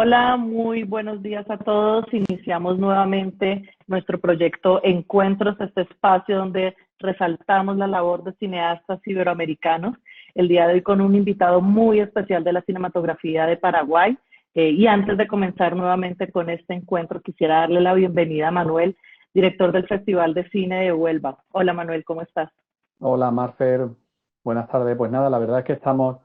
Hola, muy buenos días a todos. Iniciamos nuevamente nuestro proyecto Encuentros, este espacio donde resaltamos la labor de cineastas iberoamericanos. El día de hoy con un invitado muy especial de la cinematografía de Paraguay. Y antes de comenzar nuevamente con este encuentro, quisiera darle la bienvenida a Manuel, director del Festival de Cine de Huelva. Hola Manuel, ¿cómo estás? Hola, Marfer. Buenas tardes. Pues nada, la verdad es que estamos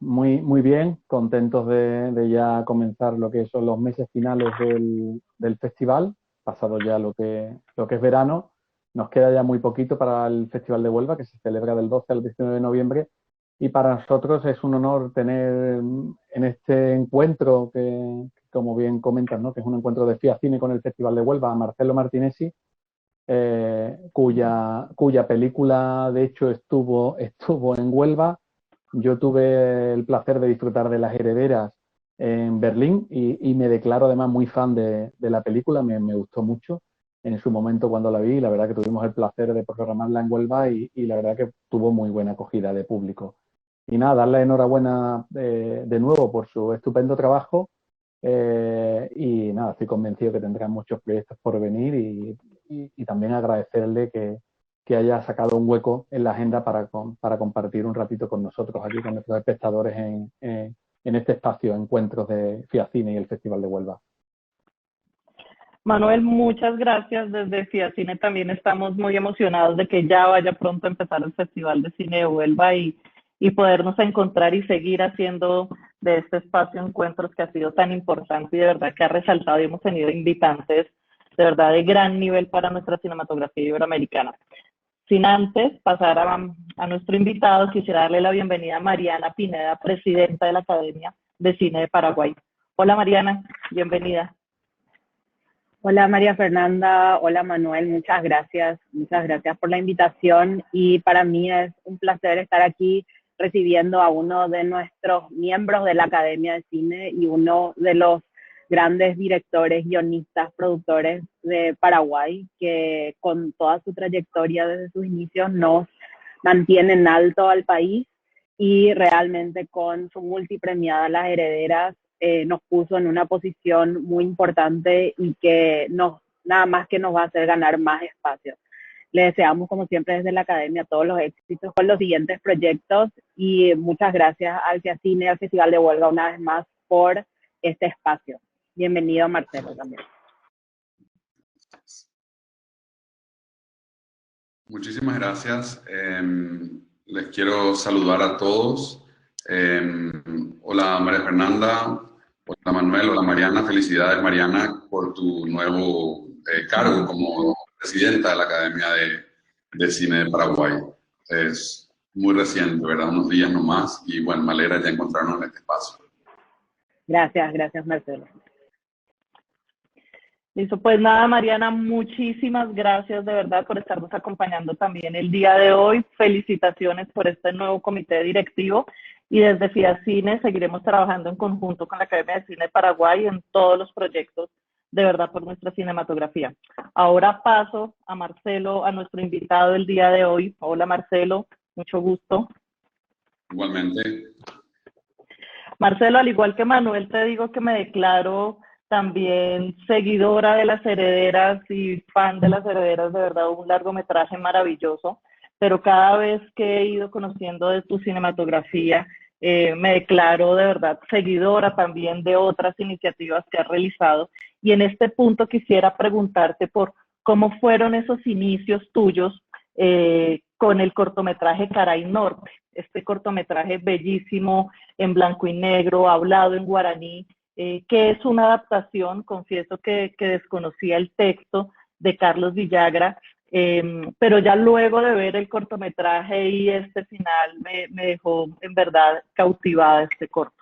muy bien, contentos de ya comenzar lo que son los meses finales del festival, pasado ya lo que es verano. Nos queda ya muy poquito para el Festival de Huelva, que se celebra del 12 al 19 de noviembre. Y para nosotros es un honor tener en este encuentro, como bien comentas, ¿no? Que es un encuentro de FIACine con el Festival de Huelva, a Marcelo Martinesi, cuya película de hecho estuvo en Huelva. Yo tuve el placer de disfrutar de Las Herederas en Berlín y me declaro además muy fan de la película, me gustó mucho en su momento cuando la vi. La verdad que tuvimos el placer de programarla en Huelva y la verdad que tuvo muy buena acogida de público. Y nada, darle enhorabuena de nuevo por su estupendo trabajo. Y nada, estoy convencido que tendrá muchos proyectos por venir y también agradecerle que haya sacado un hueco en la agenda para compartir un ratito con nosotros aquí, con nuestros espectadores en este espacio, Encuentros de FIACine y el Festival de Huelva. Manuel, muchas gracias. Desde FIACine también estamos muy emocionados de que ya vaya pronto a empezar el Festival de Cine de Huelva y podernos encontrar y seguir haciendo de este espacio encuentros que ha sido tan importante y de verdad que ha resaltado y hemos tenido invitantes de verdad de gran nivel para nuestra cinematografía iberoamericana. Sin antes pasar a nuestro invitado, quisiera darle la bienvenida a Mariana Pineda, presidenta de la Academia de Cine de Paraguay. Hola Mariana, bienvenida. Hola María Fernanda, hola Manuel, muchas gracias por la invitación y para mí es un placer estar aquí recibiendo a uno de nuestros miembros de la Academia de Cine y uno de los grandes directores, guionistas, productores de Paraguay que con toda su trayectoria desde sus inicios nos mantiene en alto al país y realmente con su multipremiada Las Herederas nos puso en una posición muy importante y que nada más que nos va a hacer ganar más espacio. Le deseamos, como siempre, desde la Academia todos los éxitos con los siguientes proyectos y muchas gracias al FIACine y al Festival de Huelva una vez más por este espacio. Bienvenido, Marcelo, también. Muchísimas gracias. Les quiero saludar a todos. Hola María Fernanda, hola Manuel, hola Mariana. Felicidades Mariana por tu nuevo cargo como presidenta de la Academia de Cine de Paraguay. Es muy reciente, ¿verdad? Unos días nomás y bueno, me alegra ya encontrarnos en este espacio. Gracias Marcelo. Listo, pues nada, Mariana, muchísimas gracias de verdad por estarnos acompañando también el día de hoy. Felicitaciones por este nuevo comité directivo y desde FIACine seguiremos trabajando en conjunto con la Academia de Cine de Paraguay en todos los proyectos de verdad por nuestra cinematografía. Ahora paso a Marcelo, a nuestro invitado del día de hoy. Hola Marcelo, mucho gusto. Igualmente. Marcelo, al igual que Manuel, te digo que me declaro también seguidora de Las Herederas y fan de Las Herederas, de verdad, un largometraje maravilloso, pero cada vez que he ido conociendo de tu cinematografía, me declaro de verdad seguidora también de otras iniciativas que has realizado. Y en este punto quisiera preguntarte por cómo fueron esos inicios tuyos con el cortometraje Caray Norte, este cortometraje bellísimo en blanco y negro, hablado en guaraní, que es una adaptación, confieso que desconocía el texto de Carlos Villagra, pero ya luego de ver el cortometraje y este final me dejó en verdad cautivada este corto.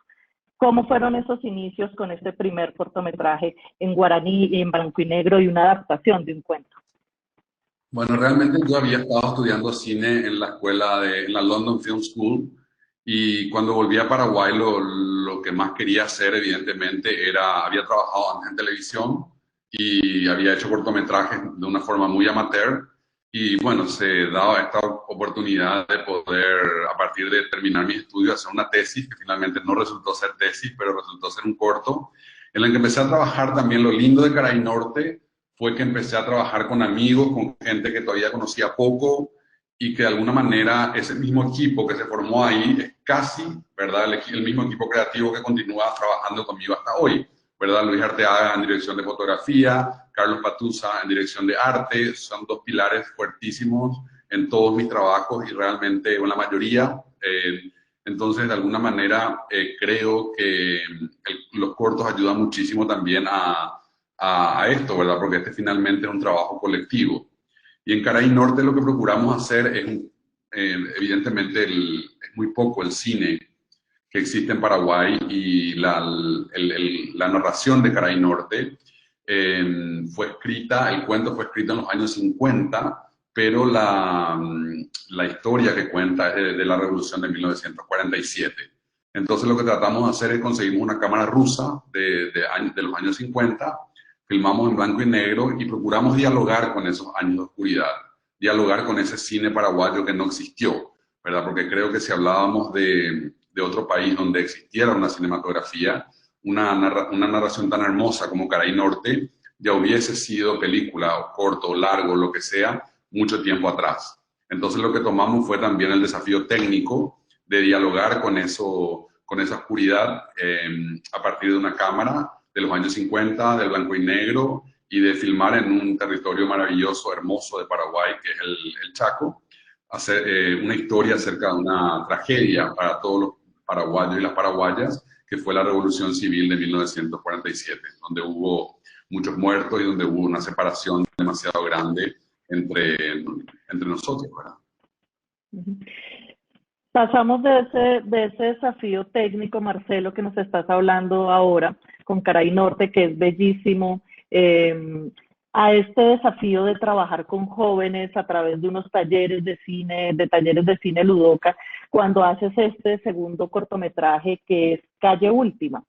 ¿Cómo fueron esos inicios con este primer cortometraje en guaraní y en blanco y negro y una adaptación de un cuento? Bueno, realmente yo había estado estudiando cine en la escuela en la London Film School y cuando volví a Paraguay lo que más quería hacer evidentemente había trabajado antes en televisión y había hecho cortometrajes de una forma muy amateur Y bueno, se daba esta oportunidad de poder, a partir de terminar mi estudio, hacer una tesis, que finalmente no resultó ser tesis, pero resultó ser un corto, en el que empecé a trabajar también. Lo lindo de Caray Norte fue que empecé a trabajar con amigos, con gente que todavía conocía poco, y que de alguna manera ese mismo equipo que se formó ahí es casi, ¿verdad?, el mismo equipo creativo que continúa trabajando conmigo hasta hoy, ¿verdad? Luis Arteaga en dirección de fotografía, Carlos Patusa en dirección de arte. Son dos pilares fuertísimos en todos mis trabajos y realmente en la mayoría. Entonces, de alguna manera, creo que los cortos ayudan muchísimo también a esto, ¿verdad? Porque este finalmente es un trabajo colectivo. Y en Caray Norte lo que procuramos hacer es, evidentemente, es muy poco el cine que existe en Paraguay, y la narración de Caray Norte fue escrita, el cuento fue escrito en los años 50, pero la historia que cuenta es de la Revolución de 1947. Entonces lo que tratamos de hacer es conseguimos una cámara rusa de los años 50, filmamos en blanco y negro y procuramos dialogar con esos años de oscuridad, dialogar con ese cine paraguayo que no existió, ¿verdad? Porque creo que si hablábamos de otro país donde existiera una cinematografía, una narración tan hermosa como Caray Norte, ya hubiese sido película, o corto, o largo, lo que sea, mucho tiempo atrás. Entonces lo que tomamos fue también el desafío técnico de dialogar con esa oscuridad a partir de una cámara de los años 50, del blanco y negro, y de filmar en un territorio maravilloso, hermoso de Paraguay, que es el Chaco, hacer una historia acerca de una tragedia para todos los paraguayos y las paraguayas, que fue la Revolución Civil de 1947, donde hubo muchos muertos y donde hubo una separación demasiado grande entre nosotros, ¿verdad? Pasamos de ese desafío técnico, Marcelo, que nos estás hablando ahora, con Caray Norte, que es bellísimo, a este desafío de trabajar con jóvenes a través de unos talleres de cine Ludoka, cuando haces este segundo cortometraje que es Calle Última.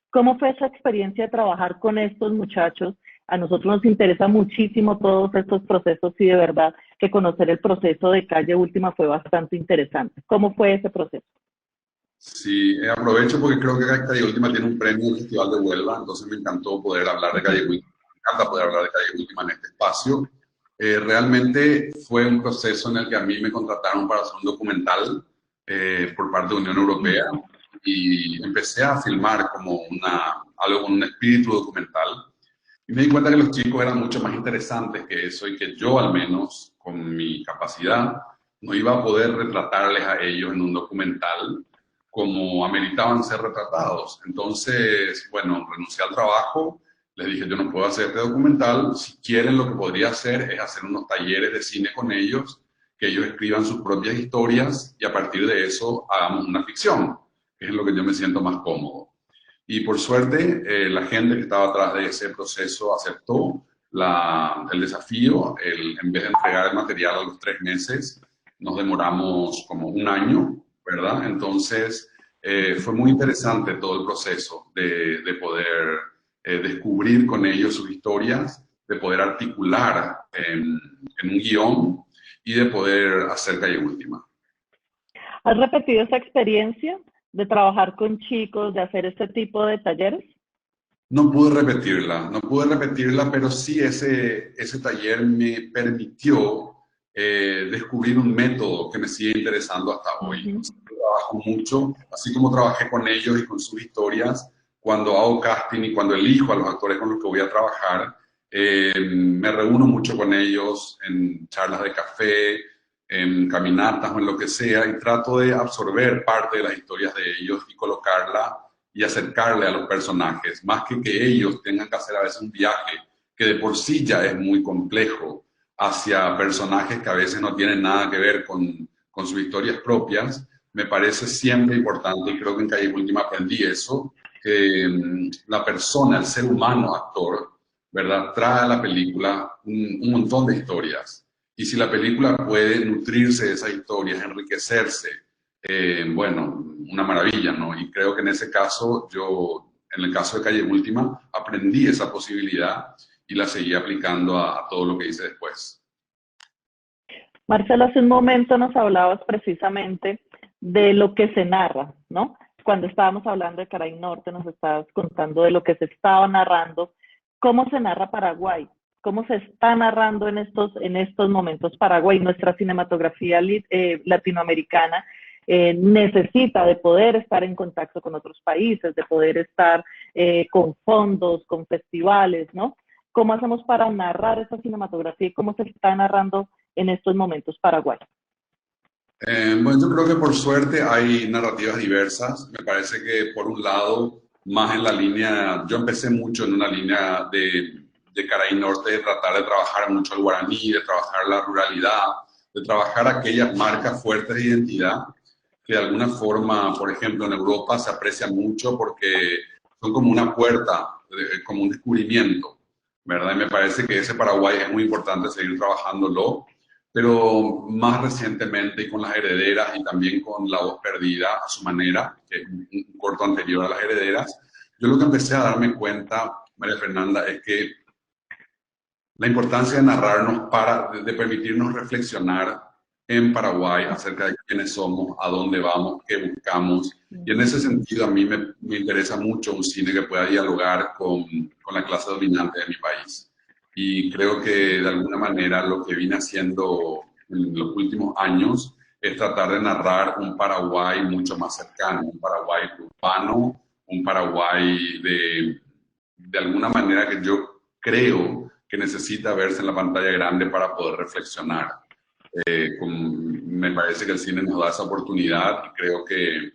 ¿Cómo fue esa experiencia de trabajar con estos muchachos? A nosotros nos interesa muchísimo todos estos procesos y de verdad que conocer el proceso de Calle Última fue bastante interesante. ¿Cómo fue ese proceso? Sí, aprovecho porque creo que Calle Última tiene un premio en el Festival de Huelva, entonces me encantó poder hablar de Calle Última. Me encanta poder hablar de Calle Última en este espacio. Realmente fue un proceso en el que a mí me contrataron para hacer un documental por parte de Unión Europea, y empecé a filmar como algo con un espíritu documental. Y me di cuenta que los chicos eran mucho más interesantes que eso, y que yo, al menos, con mi capacidad, no iba a poder retratarles a ellos en un documental como ameritaban ser retratados. Entonces, bueno, renuncié al trabajo, les dije, yo no puedo hacer este documental. Si quieren, lo que podría hacer es hacer unos talleres de cine con ellos, que ellos escriban sus propias historias y a partir de eso hagamos una ficción, que es en lo que yo me siento más cómodo. Y por suerte, la gente que estaba atrás de ese proceso aceptó el desafío. En vez de entregar el material a los 3 meses, nos demoramos como un año, ¿verdad? Entonces, fue muy interesante todo el proceso de poder descubrir con ellos sus historias, de poder articular en un guión y de poder hacer Calle Última. ¿Has repetido esa experiencia de trabajar con chicos, de hacer este tipo de talleres? No pude repetirla, pero sí ese taller me permitió descubrir un método que me sigue interesando hasta hoy. Uh-huh. Trabajo mucho, así como trabajé con ellos y con sus historias, cuando hago casting y cuando elijo a los actores con los que voy a trabajar, me reúno mucho con ellos en charlas de café, en caminatas o en lo que sea, y trato de absorber parte de las historias de ellos y colocarla y acercarle a los personajes, más que ellos tengan que hacer a veces un viaje que de por sí ya es muy complejo hacia personajes que a veces no tienen nada que ver con sus historias propias. Me parece siempre importante, y creo que en Calle Última aprendí eso, que la persona, el ser humano actor, ¿verdad?, trae a la película un montón de historias. Y si la película puede nutrirse de esas historias, enriquecerse, bueno, una maravilla, ¿no? Y creo que en ese caso, en el caso de Calle Última, aprendí esa posibilidad y la seguí aplicando a todo lo que hice después. Marcelo, hace un momento nos hablabas precisamente de lo que se narra, ¿no? Cuando estábamos hablando de Caray Norte, nos estabas contando de lo que se estaba narrando. ¿Cómo se narra Paraguay? ¿Cómo se está narrando en estos momentos Paraguay? Nuestra cinematografía latinoamericana necesita de poder estar en contacto con otros países, de poder estar con fondos, con festivales, ¿no? ¿Cómo hacemos para narrar esta cinematografía y cómo se está narrando en estos momentos Paraguay? Bueno, yo creo que por suerte hay narrativas diversas. Me parece que por un lado, más en la línea, yo empecé mucho en una línea de Caray Norte, de tratar de trabajar mucho el guaraní, de trabajar la ruralidad, de trabajar aquellas marcas fuertes de identidad que de alguna forma, por ejemplo, en Europa se aprecia mucho porque son como una puerta, como un descubrimiento, ¿verdad? Y me parece que ese Paraguay es muy importante seguir trabajándolo, pero más recientemente y con las herederas y también con La Voz Perdida a su manera, que es un corto anterior a las herederas, yo lo que empecé a darme cuenta, María Fernanda, es que la importancia de narrarnos de permitirnos reflexionar en Paraguay acerca de quiénes somos, a dónde vamos, qué buscamos. Y en ese sentido a mí me interesa mucho un cine que pueda dialogar con la clase dominante de mi país. Y creo que de alguna manera lo que vine haciendo en los últimos años es tratar de narrar un Paraguay mucho más cercano, un Paraguay urbano, un Paraguay de alguna manera que yo creo que necesita verse en la pantalla grande para poder reflexionar. Me parece que el cine nos da esa oportunidad y creo que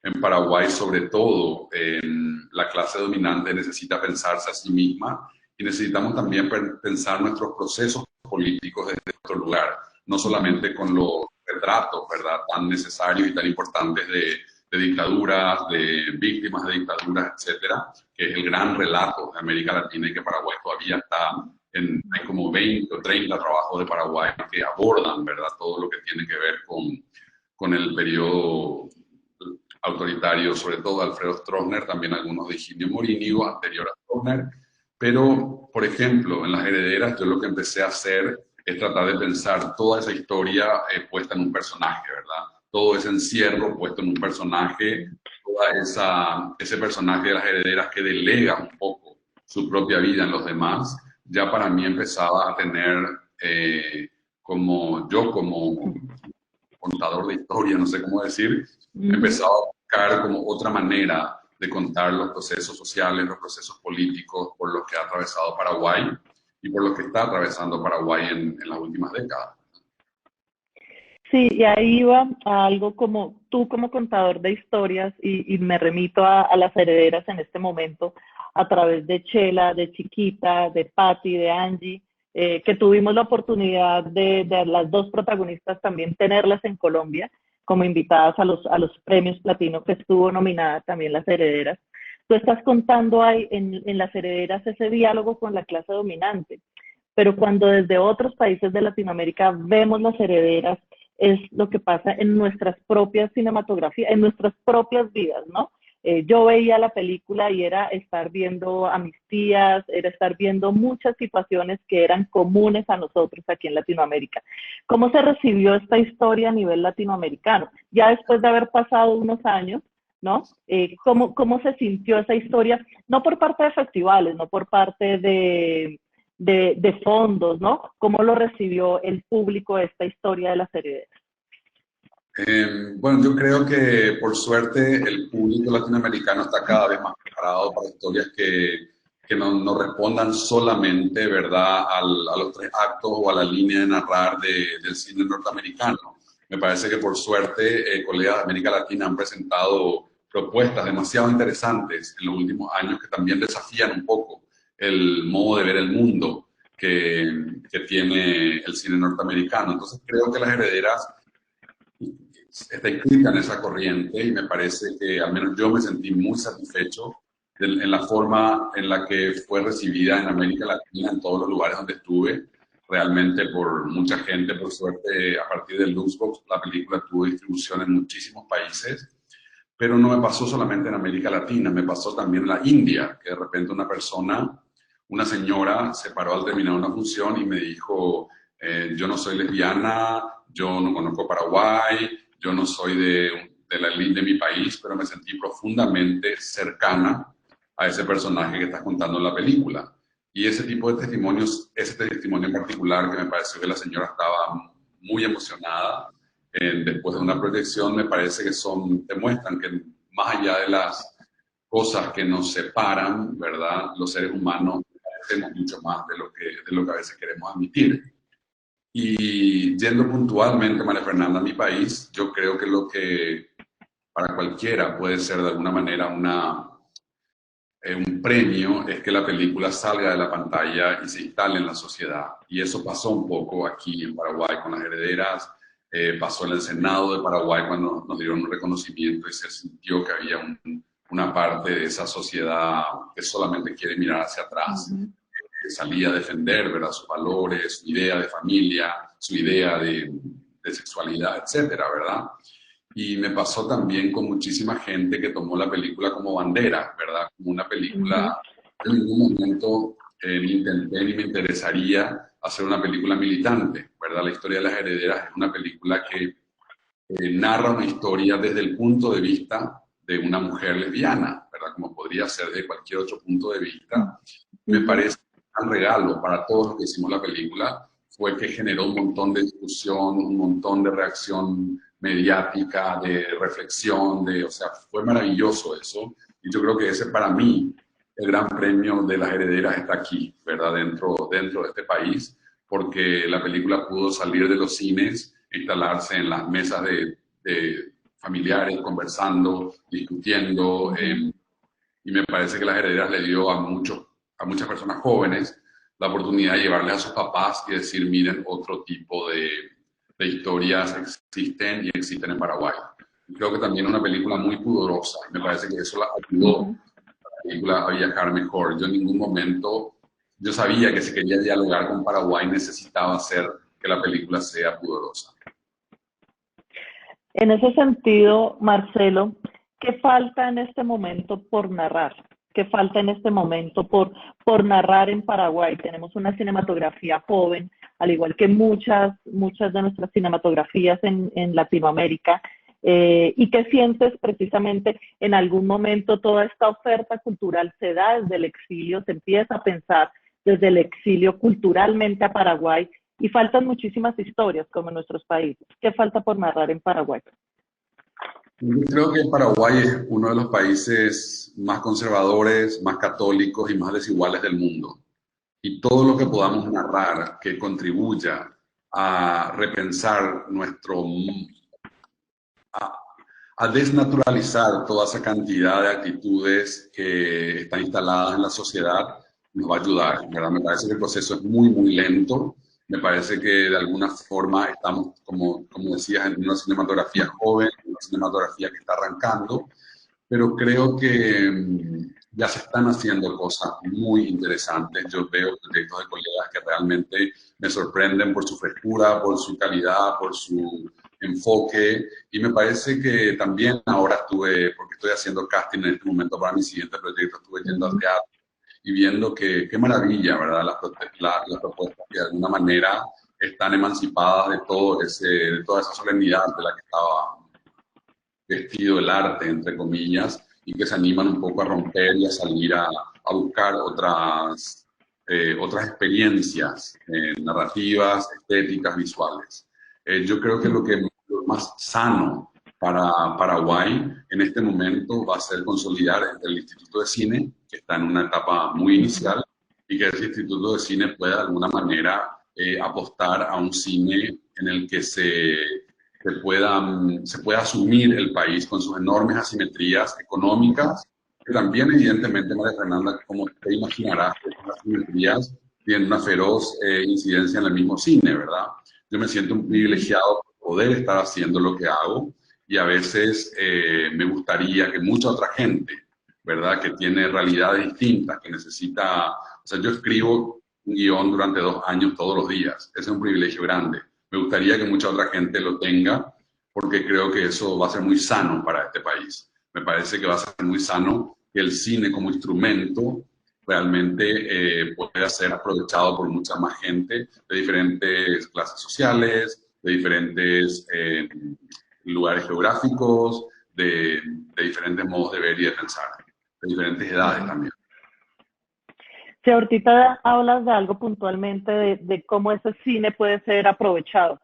en Paraguay, sobre todo, la clase dominante necesita pensarse a sí misma y necesitamos también pensar nuestros procesos políticos desde otro lugar, no solamente con los retratos, ¿verdad?, tan necesarios y tan importantes de dictaduras, de víctimas de dictaduras, etcétera, que es el gran relato de América Latina y que Paraguay todavía está hay como 20 o 30 trabajos de Paraguay que abordan, ¿verdad?, todo lo que tiene que ver con el periodo autoritario, sobre todo de Alfredo Stroessner, también algunos de Higinio Morínigo, anterior a Stroessner. Pero, por ejemplo, en Las Herederas yo lo que empecé a hacer es tratar de pensar toda esa historia puesta en un personaje, ¿verdad? Todo ese encierro puesto en un personaje, ese personaje de Las Herederas que delega un poco su propia vida en los demás, ya para mí empezaba a tener como contador de historia, no sé cómo decir, empezaba a buscar como otra manera de contar los procesos sociales, los procesos políticos por los que ha atravesado Paraguay y por los que está atravesando Paraguay en las últimas décadas. Sí, y ahí va a algo como tú como contador de historias y me remito a las herederas en este momento a través de Chela, de Chiquita, de Patti, de Angie, que tuvimos la oportunidad de las dos protagonistas también tenerlas en Colombia como invitadas a los premios Platino que estuvo nominada también las herederas. Tú estás contando ahí en las herederas ese diálogo con la clase dominante, pero cuando desde otros países de Latinoamérica vemos las herederas, es lo que pasa en nuestras propias cinematografías, en nuestras propias vidas, ¿no? Yo veía la película y era estar viendo a mis tías, era estar viendo muchas situaciones que eran comunes a nosotros aquí en Latinoamérica. ¿Cómo se recibió esta historia a nivel latinoamericano? Ya después de haber pasado unos años, ¿no? ¿Cómo se sintió esa historia? No por parte de festivales, no por parte de fondos, ¿no? ¿Cómo lo recibió el público esta historia de las herederas? Bueno, yo creo que por suerte el público latinoamericano está cada vez más preparado para historias que no respondan solamente, ¿verdad?, a los tres actos o a la línea de narrar del cine norteamericano. Me parece que por suerte colegas de América Latina han presentado propuestas demasiado interesantes en los últimos años que también desafían un poco el modo de ver el mundo que tiene el cine norteamericano. Entonces creo que Las Herederas está inscrita en esa corriente y me parece que al menos yo me sentí muy satisfecho en la forma en la que fue recibida en América Latina, en todos los lugares donde estuve, realmente por mucha gente. Por suerte, a partir del Luxbox, la película tuvo distribución en muchísimos países, pero no me pasó solamente en América Latina, me pasó también en la India, que de repente una señora, se paró al terminar una función y me dijo, Yo no soy lesbiana, yo no conozco Paraguay, yo no soy de la elite de mi país, pero me sentí profundamente cercana a ese personaje que estás contando en la película. Y ese tipo de testimonios, ese testimonio en particular, que me pareció que la señora estaba muy emocionada después de una proyección, me parece que demuestran que más allá de las cosas que nos separan, ¿verdad? Los seres humanos hacemos mucho más de lo que a veces queremos admitir. Y yendo puntualmente, María Fernanda, a mi país, yo creo que lo que para cualquiera puede ser de alguna manera un premio es que la película salga de la pantalla y se instale en la sociedad. Y eso pasó un poco aquí en Paraguay con Las Herederas, pasó en el Senado de Paraguay cuando nos dieron un reconocimiento y se sintió que había una parte de esa sociedad que solamente quiere mirar hacia atrás, que salía a defender, ¿verdad?, sus valores, su idea de familia, su idea de sexualidad, etcétera, ¿verdad? Y me pasó también con muchísima gente que tomó la película como bandera, ¿verdad? Como una película. En ningún momento ni intenté ni me interesaría hacer una película militante, ¿verdad? La historia de Las Herederas es una película que narra una historia desde el punto de vista de una mujer lesbiana, ¿verdad? Como podría ser de cualquier otro punto de vista. Me parece un regalo para todos los que hicimos la película, fue que generó un montón de discusión, un montón de reacción mediática, de reflexión, o sea, fue maravilloso eso. Y yo creo que ese para mí, el gran premio de Las Herederas está aquí, ¿verdad? Dentro de este país, porque la película pudo salir de los cines, instalarse en las mesas de familiares, conversando, discutiendo, y me parece que Las Herederas le dio a muchas personas jóvenes la oportunidad de llevarles a sus papás y decir, miren, otro tipo de historias existen y existen en Paraguay. Creo que también es una película muy pudorosa. Me parece que eso la ayudó a la película a viajar mejor. Yo en ningún momento, yo sabía que si quería dialogar con Paraguay necesitaba hacer que la película sea pudorosa. En ese sentido, Marcelo, ¿qué falta en este momento por narrar? ¿Qué falta en este momento por narrar en Paraguay? Tenemos una cinematografía joven, al igual que muchas de nuestras cinematografías en Latinoamérica. ¿Y qué sientes precisamente en algún momento toda esta oferta cultural se da desde el exilio, se empieza a pensar desde el exilio culturalmente a Paraguay y faltan muchísimas historias como en nuestros países? ¿Qué falta por narrar en Paraguay? Yo creo que Paraguay es uno de los países más conservadores, más católicos y más desiguales del mundo. Y todo lo que podamos narrar que contribuya a repensar a desnaturalizar toda esa cantidad de actitudes que están instaladas en la sociedad, nos va a ayudar, ¿verdad? Me parece que el proceso es muy, muy lento. Me parece que de alguna forma estamos, como decías, en una cinematografía joven, una cinematografía que está arrancando, pero creo que ya se están haciendo cosas muy interesantes. Yo veo proyectos de colegas que realmente me sorprenden por su frescura, por su calidad, por su enfoque, y me parece que también ahora porque estoy haciendo casting en este momento para mi siguiente proyecto, estuve yendo al teatro y viendo qué maravilla, ¿verdad? Las propuestas que de alguna manera están emancipadas de toda esa solemnidad de la que estaba vestido el arte, entre comillas, y que se animan un poco a romper y a salir a buscar otras experiencias narrativas, estéticas, visuales. Yo creo que lo más sano para Paraguay en este momento va a ser consolidar el Instituto de Cine, que está en una etapa muy inicial, y que ese Instituto de Cine pueda de alguna manera apostar a un cine en el que se pueda asumir el país con sus enormes asimetrías económicas, que también evidentemente, María Fernanda, como te imaginarás, las asimetrías tienen una feroz incidencia en el mismo cine, ¿verdad? Yo me siento un privilegiado por poder estar haciendo lo que hago y a veces me gustaría que mucha otra gente, ¿verdad?, que tiene realidades distintas, que necesita, o sea, yo escribo un guión durante 2 años todos los días, ese es un privilegio grande. Me gustaría que mucha otra gente lo tenga, porque creo que eso va a ser muy sano para este país. Me parece que va a ser muy sano que el cine como instrumento realmente pueda ser aprovechado por mucha más gente de diferentes clases sociales, de diferentes lugares geográficos, de diferentes modos de ver y de pensar, de diferentes edades también. Si ahorita hablas de algo puntualmente, de cómo ese cine puede ser aprovechado.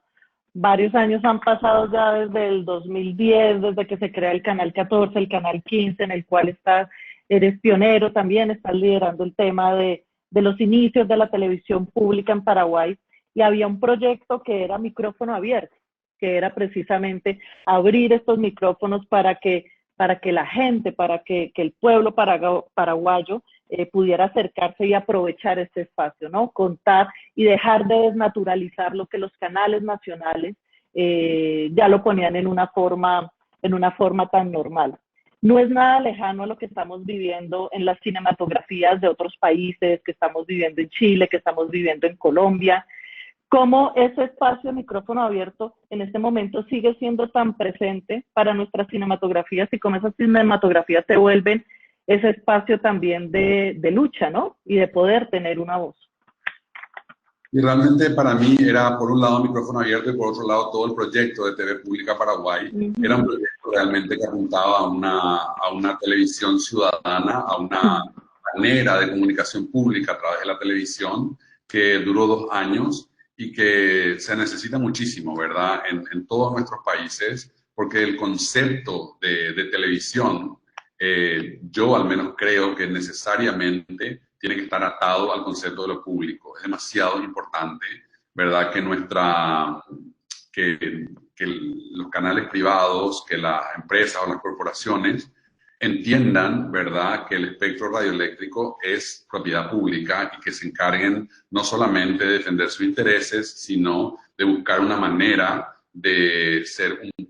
Varios años han pasado ya desde el 2010, desde que se crea el Canal 14, el Canal 15, en el cual eres pionero también, estás liderando el tema de los inicios de la televisión pública en Paraguay, y había un proyecto que era micrófono abierto, que era precisamente abrir estos micrófonos para que la gente, para que el pueblo paraguayo pudiera acercarse y aprovechar este espacio, ¿no? Contar y dejar de desnaturalizar lo que los canales nacionales ya lo ponían en una forma tan normal. No es nada lejano a lo que estamos viviendo en las cinematografías de otros países, que estamos viviendo en Chile, que estamos viviendo en Colombia. Cómo ese espacio de micrófono abierto en este momento sigue siendo tan presente para nuestras cinematografías, y cómo esas cinematografías se vuelven ese espacio también de lucha, ¿no? Y de poder tener una voz. Y realmente para mí era, por un lado, micrófono abierto y por otro lado, todo el proyecto de TV Pública Paraguay. Era un proyecto realmente que apuntaba a una televisión ciudadana, a una manera de comunicación pública a través de la televisión, que duró 2 años y que se necesita muchísimo, ¿verdad?, en todos nuestros países, porque el concepto de televisión, yo al menos creo que necesariamente tiene que estar atado al concepto de lo público. Es demasiado importante, ¿verdad?, que los canales privados, que las empresas o las corporaciones entiendan, ¿verdad?, que el espectro radioeléctrico es propiedad pública y que se encarguen no solamente de defender sus intereses, sino de buscar una manera de ser un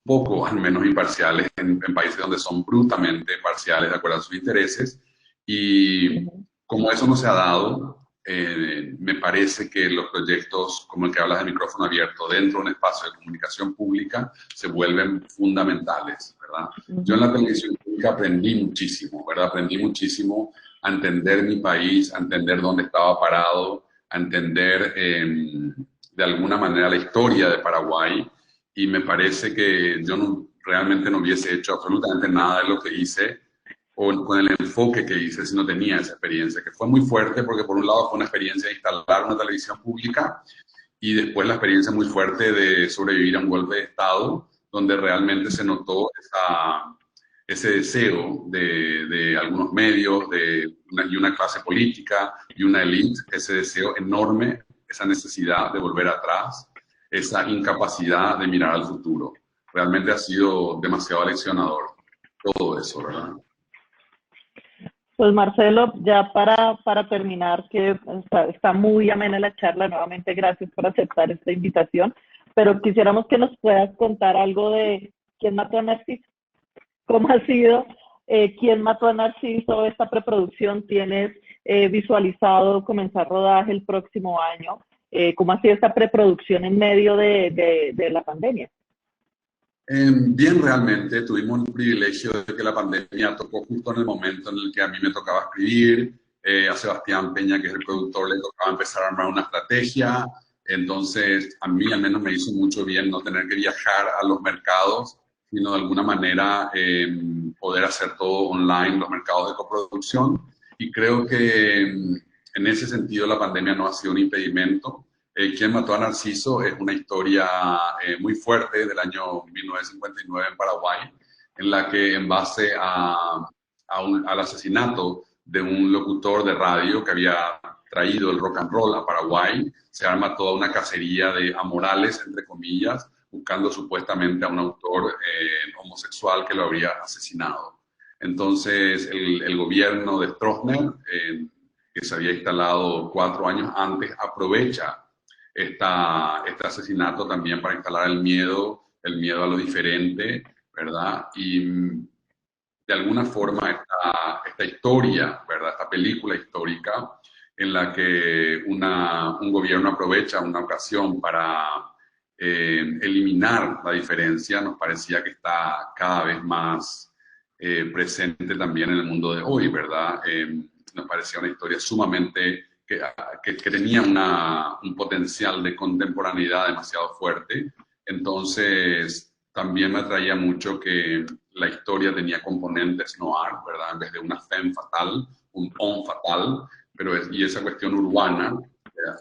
poco al menos imparciales en países donde son brutalmente parciales de acuerdo a sus intereses. Y como eso no se ha dado, me parece que los proyectos como el que hablas de micrófono abierto dentro de un espacio de comunicación pública se vuelven fundamentales, ¿verdad? Yo en la televisión pública aprendí muchísimo, ¿verdad? Aprendí muchísimo a entender mi país, a entender dónde estaba parado, a entender de alguna manera la historia de Paraguay, y me parece que yo realmente no hubiese hecho absolutamente nada de lo que hice o con el enfoque que hice si no tenía esa experiencia, que fue muy fuerte porque por un lado fue una experiencia de instalar una televisión pública y después la experiencia muy fuerte de sobrevivir a un golpe de Estado, donde realmente se notó ese deseo de algunos medios, y una clase política y una élite, ese deseo enorme, esa necesidad de volver atrás, esa incapacidad de mirar al futuro. Realmente ha sido demasiado aleccionador todo eso, ¿verdad? Pues Marcelo, ya para terminar, que está muy amena la charla, nuevamente gracias por aceptar esta invitación, pero quisiéramos que nos puedas contar algo de quién mató a Narciso, cómo ha sido, quién mató a Narciso, esta preproducción, tienes visualizado comenzar rodaje el próximo año, cómo ha sido esta preproducción en medio de la pandemia. Bien, realmente tuvimos el privilegio de que la pandemia tocó justo en el momento en el que a mí me tocaba escribir. A Sebastián Peña, que es el productor, le tocaba empezar a armar una estrategia. Entonces, a mí al menos me hizo mucho bien no tener que viajar a los mercados, sino de alguna manera poder hacer todo online, los mercados de coproducción. Y creo que en ese sentido la pandemia no ha sido un impedimento. Quién mató a Narciso es una historia muy fuerte del año 1959 en Paraguay, en la que en base al asesinato de un locutor de radio que había traído el rock and roll a Paraguay, se arma toda una cacería de amorales, entre comillas, buscando supuestamente a un autor homosexual que lo habría asesinado. Entonces el gobierno de Stroessner, que se había instalado 4 años antes, aprovecha este asesinato también para instalar el miedo a lo diferente, ¿verdad? Y de alguna forma esta historia, ¿verdad?, esta película histórica en la que un gobierno aprovecha una ocasión para eliminar la diferencia, nos parecía que está cada vez más presente también en el mundo de hoy, ¿verdad? Nos parecía una historia sumamente que tenía un potencial de contemporaneidad demasiado fuerte. Entonces, también me atraía mucho que la historia tenía componentes noir, ¿verdad? En vez de una femme fatal, un homme fatal, y esa cuestión urbana,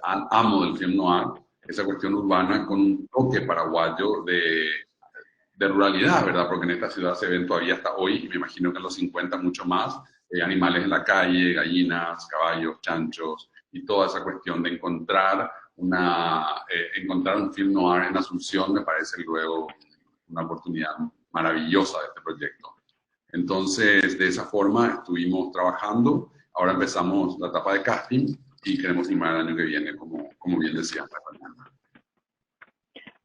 amo del film noir, esa cuestión urbana con un toque paraguayo de ruralidad, ¿verdad? Porque en esta ciudad se ven todavía hasta hoy, y me imagino que en los 50 mucho más, animales en la calle, gallinas, caballos, chanchos, y toda esa cuestión de encontrar un film noir en Asunción me parece luego una oportunidad maravillosa de este proyecto. Entonces, de esa forma estuvimos trabajando. Ahora empezamos la etapa de casting y queremos filmar el año que viene, como bien decía.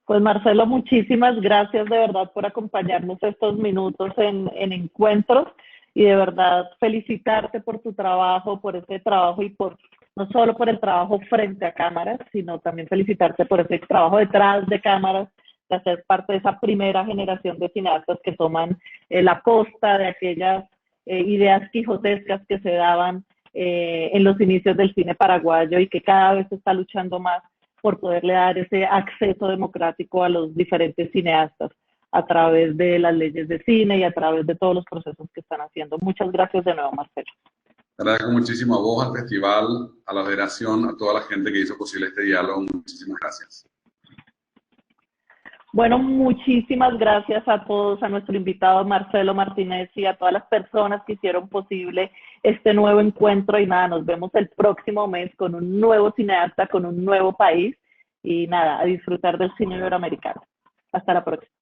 Pues Marcelo, muchísimas gracias de verdad por acompañarnos estos minutos en Encuentros, y de verdad felicitarte por tu trabajo, por ese trabajo y no solo por el trabajo frente a cámaras, sino también felicitarte por ese trabajo detrás de cámaras, de hacer parte de esa primera generación de cineastas que toman la posta de aquellas ideas quijotescas que se daban en los inicios del cine paraguayo, y que cada vez se está luchando más por poderle dar ese acceso democrático a los diferentes cineastas a través de las leyes de cine y a través de todos los procesos que están haciendo. Muchas gracias de nuevo, Marcelo. Te agradezco muchísimo a vos, al festival, a la federación, a toda la gente que hizo posible este diálogo. Muchísimas gracias. Bueno, muchísimas gracias a todos, a nuestro invitado Marcelo Martínez y a todas las personas que hicieron posible este nuevo encuentro. Y nada, nos vemos el próximo mes con un nuevo cineasta, con un nuevo país. Y nada, a disfrutar del cine iberoamericano. Hasta la próxima.